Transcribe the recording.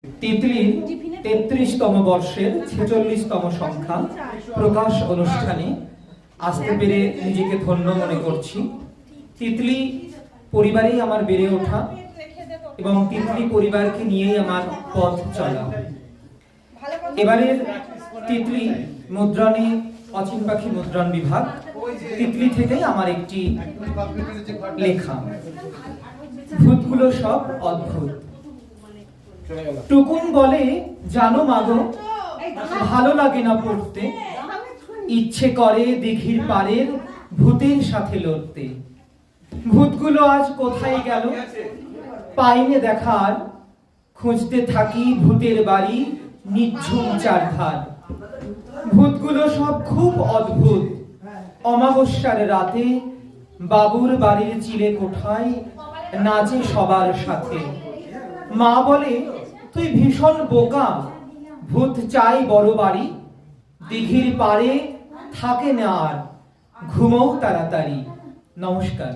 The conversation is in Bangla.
তিতলির ৩৩তম বর্ষের ৪৬তম সংখ্যা প্রকাশ অনুষ্ঠানে আসতে পেরে নিজেকে ধন্য মনে করছি। তিতলি পরিবারেই আমার বেড়ে ওঠা এবং তিতলি পরিবারকে নিয়েই আমার পথ চলা। এবারের তিতলি মুদ্রণে অচিন পাখি মুদ্রণ বিভাগ, তিতলি থেকেই আমার একটি লেখা। ভূতগুলো সব অদ্ভুত। টুকুন বলে, জানো মাগো, ভালো লাগে না পড়তে, ইচ্ছে করে দিঘির পাড়ের ভূতের সাথে লড়তে। ভূতগুলো আজ কোথায় গেল, পাইনে দেখার, খুঁজতে থাকি ভূতের বাড়ি নিঝুম চারধার। ভূতগুলো সব খুব অদ্ভুত। অমাবস্যার রাতে বাবুর বাড়ির চিলে কোঠায় নাচে সবার সাথে। মা বলে, তুই ভীষণ বোকা, ভূত চাই বড় বাড়ি, দিঘির পাড়ে থাকে না আর, ঘুমোও তাড়াতাড়ি। নমস্কার।